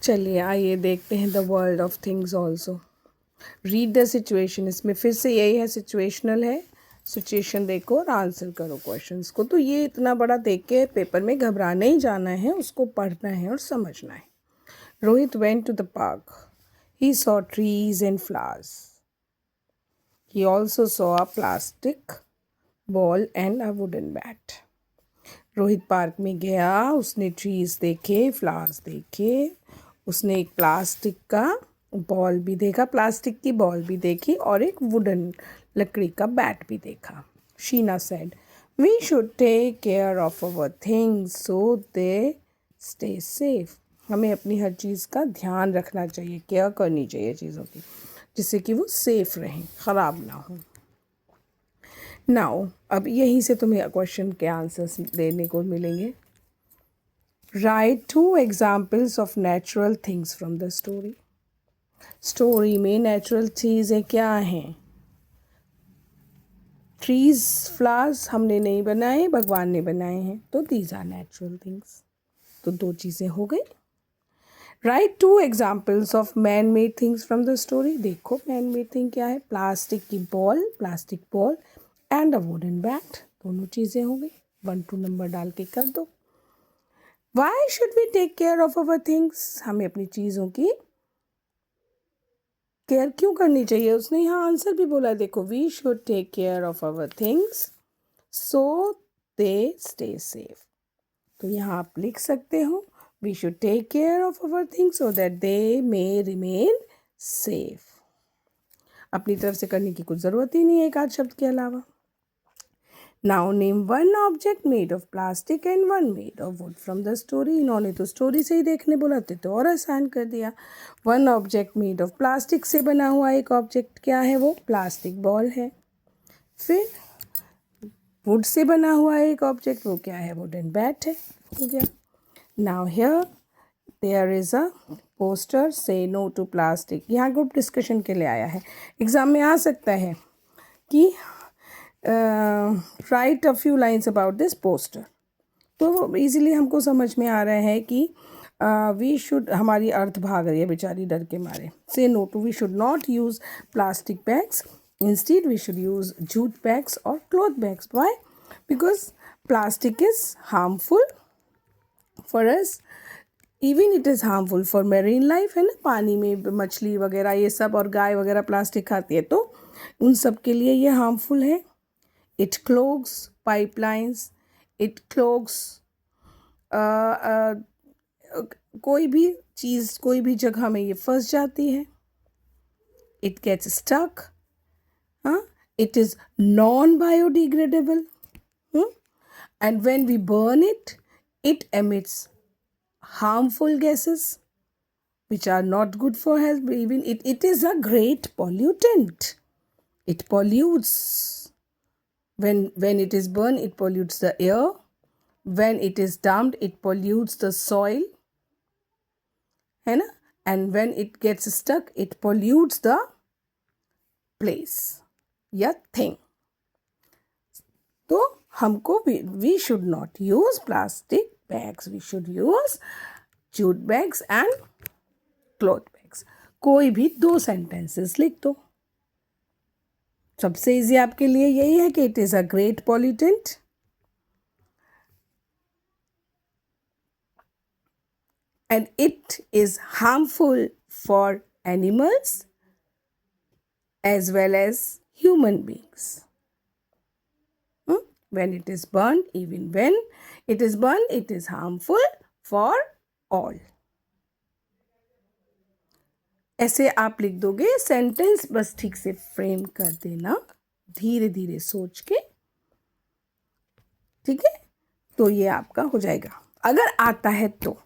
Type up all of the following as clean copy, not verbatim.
चलिए आइए देखते हैं the world of things also. Read the situation, इसमें फिर से यही है, सिचुएशनल है। सिचुएशन देखो और आंसर करो क्वेश्चंस को। तो ये इतना बड़ा देख के पेपर में घबरा नहीं जाना है, उसको पढ़ना है और समझना है। Rohit went to the park, he saw trees and flowers, he also saw a plastic ball and a wooden bat. Rohit park में गया, उसने ट्रीज देखे, फ्लावर्स देखे, उसने एक प्लास्टिक का बॉल भी देखा, प्लास्टिक की बॉल भी देखी और एक वुडन लकड़ी का बैट भी देखा। Sheena said, we should take care of our things so they stay safe. हमें अपनी हर चीज़ का ध्यान रखना चाहिए, केयर करनी चाहिए चीज़ों की, जिससे कि वो सेफ रहें, ख़राब ना हो। नाउ अब यहीं से तुम्हें क्वेश्चन के आंसर्स देने को मिलेंगे। Right 2 examples of natural things from the story. Story में नेचुरल चीज़ें क्या हैं? ट्रीज, फ्लावर्स हमने नहीं बनाए, भगवान ने बनाए हैं, तो दीज आर नेचुरल थिंग्स। तो 2 चीज़ें हो गई। Right 2 examples of man made things from the story. देखो मैन मेड थिंग क्या है? प्लास्टिक की ball, plastic ball and a wooden bat. दोनों चीज़ें हो गई। 1 2 नंबर डाल के कर दो। Why should we take care of our things? हमें अपनी चीज़ों की केयर क्यों करनी चाहिए? उसने यहाँ आंसर भी बोला, देखो, we should take care of our things so they stay safe. तो यहाँ आप लिख सकते हो, we should take care of our things so that they may remain safe. अपनी तरफ से करने की कुछ ज़रूरत ही नहीं है एक आध शब्द के अलावा। Now name 1 object made of plastic and 1 made of wood from the story. इन्होंने तो स्टोरी से ही देखने बोला थे, तो और आसान कर दिया। 1 ऑब्जेक्ट मेड ऑफ प्लास्टिक से बना हुआ एक ऑब्जेक्ट क्या है? वो प्लास्टिक बॉल है। फिर वुड से बना हुआ एक ऑब्जेक्ट, वो क्या है? वुडन बैट है। हो गया। Now here there is a poster, say no to plastic. यहाँ ग्रुप डिस्कशन के लिए आया है, एग्ज़ाम में आ सकता है कि right a few lines about this poster. तो इजीली हमको समझ में आ रहा है कि वी शुड, हमारी अर्थ भाग रही है बेचारी डर के मारे। Say no to, we should not use plastic bags, instead we should use jute bags और cloth bags. Why? Because plastic is harmful for us, even it is harmful for marine life, है ना। पानी में मछली वगैरह ये सब और गाय वगैरह प्लास्टिक खाती है, तो उन सब के लिए ये हार्मफुल है। It clogs pipelines, it clogs कोई भी चीज़ कोई भी जगह में ये फंस जाती है। It gets stuck, हाँ। It is non-biodegradable, and when we burn it, it emits harmful gases which are not good for health. Even it is a great pollutant. It pollutes. When it is burned, it pollutes the air. When it is dumped, it pollutes the soil, है ना। And when it gets stuck, it pollutes the place या thing. तो हमको we should not use plastic bags. We should use jute bags and cloth bags. कोई भी 2 sentences लिख दो। सबसे इजी आपके लिए यही है कि it is a great pollutant, and it is harmful for animals as well as human beings. When it is burned, even when it is burned, it is harmful for all. ऐसे आप लिख दोगे sentence, बस ठीक से frame कर देना, धीरे धीरे सोच के, ठीक है। तो ये आपका हो जाएगा। अगर आता है तो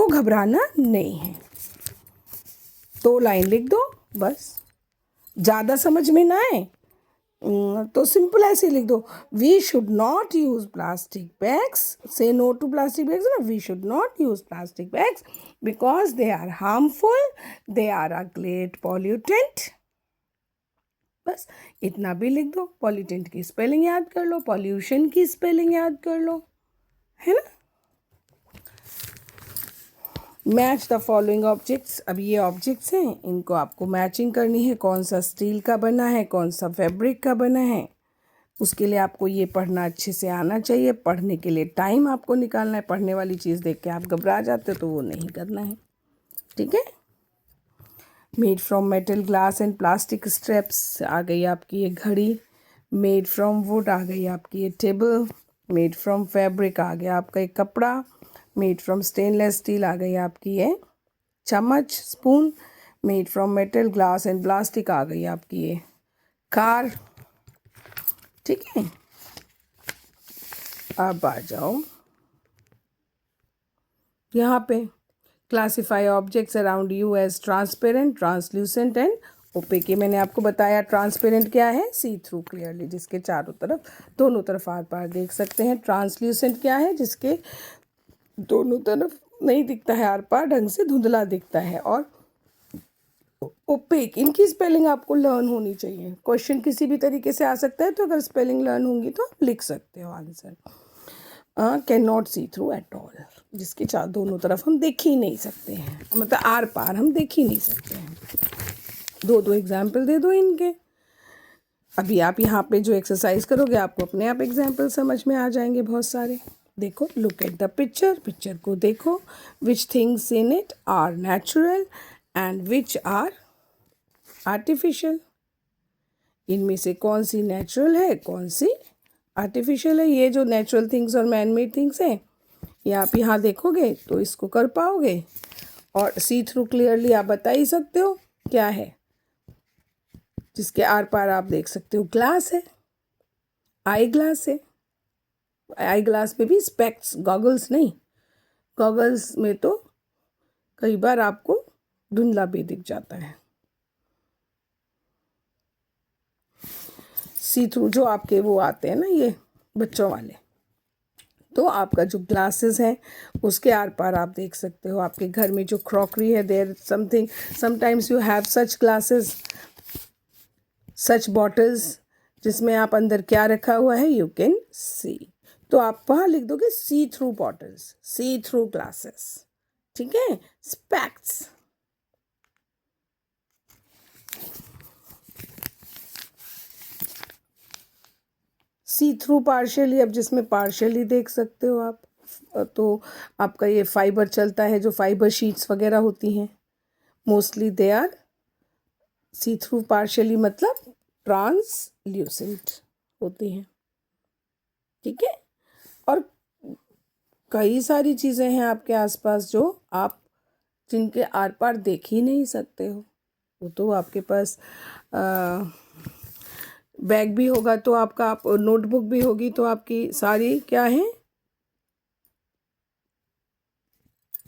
घबराना नहीं है। 2 लाइन लिख दो बस। ज़्यादा समझ में ना आए तो सिंपल ऐसे लिख दो, we should not use plastic bags, say no to plastic bags ना, we should not use plastic bags because they are harmful, they are a great pollutant. बस इतना भी लिख दो। पॉल्यूटेंट की स्पेलिंग याद कर लो, पॉल्यूशन की स्पेलिंग याद कर लो, है ना। Match the following objects. अब ये ऑब्जेक्ट्स हैं, इनको आपको मैचिंग करनी है, कौन सा स्टील का बना है, कौन सा फैब्रिक का बना है। उसके लिए आपको ये पढ़ना अच्छे से आना चाहिए। पढ़ने के लिए टाइम आपको निकालना है। पढ़ने वाली चीज़ देख के आप घबरा जाते हो तो वो नहीं करना है, ठीक है। Made from metal, glass and plastic straps आ गई आपकी ये घड़ी। मेड फ्रॉम वुड आ गई आपकी ये टेबल। मेड फ्रॉम फैब्रिक आ गया आपका एक कपड़ा। मेड फ्रॉम स्टेनलेस स्टील आ गई आपकी ये चम्मच, spoon. Made from metal, glass and plastic आ गई आपकी ये कार, ठीक है। अब आ जाओ यहाँ पे, classify objects around you as transparent, translucent and opaque. ये मैंने आपको बताया ट्रांसपेरेंट क्या है, सी थ्रू क्लियरली, जिसके चारों तरफ दोनों तरफ आर पार देख सकते हैं। ट्रांसल्यूसेंट क्या है, जिसके दोनों तरफ नहीं दिखता है आर पार ढंग से, धुंधला दिखता है। और ओपेक, इनकी स्पेलिंग आपको लर्न होनी चाहिए। क्वेश्चन किसी भी तरीके से आ सकता है, तो अगर स्पेलिंग लर्न होंगी तो आप लिख सकते हो answer. Can not see through at all, जिसके चार दोनों तरफ हम देख ही नहीं सकते हैं, मतलब आर पार हम देख ही नहीं सकते हैं। दो एग्जाम्पल दे दो इनके। अभी आप यहाँ पे जो एक्सरसाइज करोगे आपको अपने आप एग्जाम्पल समझ में आ जाएंगे बहुत सारे। देखो, look at the picture, picture को देखो। Which things in it are natural and which are artificial. इनमें से कौन सी नेचुरल है, कौन सी आर्टिफिशियल है। ये जो नेचुरल थिंग्स और मैन मेड थिंग्स हैं, ये आप यहाँ देखोगे तो इसको कर पाओगे। और सी थ्रू क्लियरली आप बता ही सकते हो क्या है, जिसके आर पार आप देख सकते हो। ग्लास है, आई ग्लास है। आई ग्लास में भी स्पेक्ट्स, गॉगल्स नहीं, गॉगल्स में तो कई बार आपको धुंधला भी दिख जाता है। सी थ्रू जो आपके वो आते हैं ना, ये बच्चों वाले, तो आपका जो ग्लासेस हैं उसके आर पार आप देख सकते हो। आपके घर में जो क्रॉकरी है, there something, sometimes you have such glasses, such bottles, जिसमें आप अंदर क्या रखा हुआ है यू कैन सी। तो आप वहाँ लिख दोगे सी थ्रू बॉटल्स, सी थ्रू ग्लासेस, ठीक है। स्पेक्ट्स, सी थ्रू पार्शियली, अब जिसमें पार्शियली देख सकते हो आप, तो आपका ये फाइबर चलता है, जो फाइबर शीट्स वगैरह होती हैं, mostly they are see through partially, मतलब ट्रांसल्यूसेंट होती हैं, ठीक है। और कई सारी चीज़ें हैं आपके आसपास जो आप, जिनके आर पार देख ही नहीं सकते हो। वो तो आपके पास बैग भी होगा तो आपका, आप नोटबुक भी होगी तो आपकी सारी क्या है,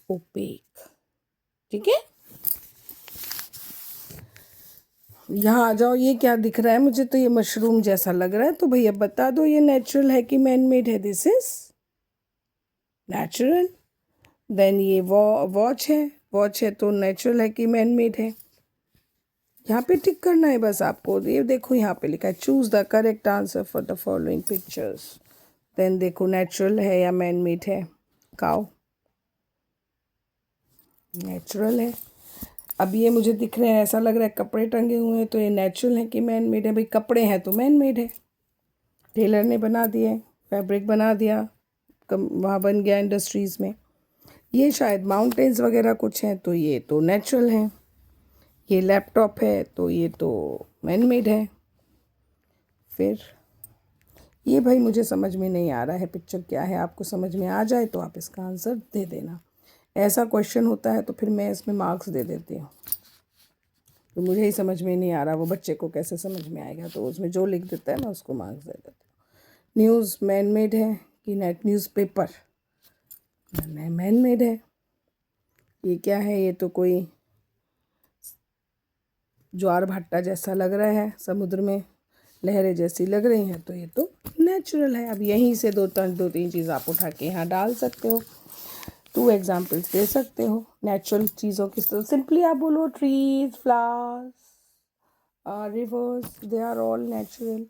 ओपेक, ठीक है। यहाँ आ जाओ, ये क्या दिख रहा है मुझे, तो ये मशरूम जैसा लग रहा है, तो भैया बता दो ये नेचुरल है कि मैन मेड है। This is natural. देन ये वॉच है, वॉच है तो नेचुरल है कि मैन मेड है। यहाँ पे टिक करना है बस आपको। ये देखो यहाँ पे लिखा है choose the correct answer for the following pictures. Then देखो नेचुरल है या मैन मेड है। काउ नेचुरल है। अब ये मुझे दिख रहे हैं, ऐसा लग रहा है कपड़े टंगे हुए हैं, तो ये नेचुरल है कि मैन मेड है। भाई कपड़े हैं तो मैन मेड है, टेलर ने बना दिए, फैब्रिक बना दिया, वहाँ बन गया इंडस्ट्रीज़ में। ये शायद माउंटेन्स वगैरह कुछ हैं, तो ये तो नेचुरल है। ये लैपटॉप है तो ये तो मैन मेड है। फिर ये भाई मुझे समझ में नहीं आ रहा है पिक्चर क्या है, आपको समझ में आ जाए तो आप इसका आंसर दे देना। ऐसा क्वेश्चन होता है तो फिर मैं इसमें मार्क्स दे देती हूँ, तो मुझे ही समझ में नहीं आ रहा, वो बच्चे को कैसे समझ में आएगा, तो उसमें जो लिख देता है मैं उसको मार्क्स दे देती हूँ। न्यूज़ मैन मेड है कि नेट न्यूज़पेपर मैन मेड है। ये क्या है, ये तो कोई ज्वार भाट्टा जैसा लग रहा है, समुद्र में लहरें जैसी लग रही हैं, तो ये तो नेचुरल है। अब यहीं से दो तीन चीज़ आप उठा के यहाँ डाल सकते हो, 2 एग्जाम्पल्स दे सकते हो नेचुरल चीज़ों की। तो सिंपली आप बोलो trees, flowers, rivers, they are all natural.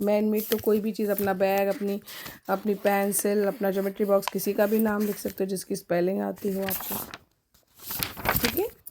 Man made तो कोई भी चीज़, अपना बैग, अपनी अपनी पेंसिल, अपना ज्योमेट्री बॉक्स, किसी का भी नाम लिख सकते हो जिसकी स्पेलिंग आती हो आपको। ठीक है।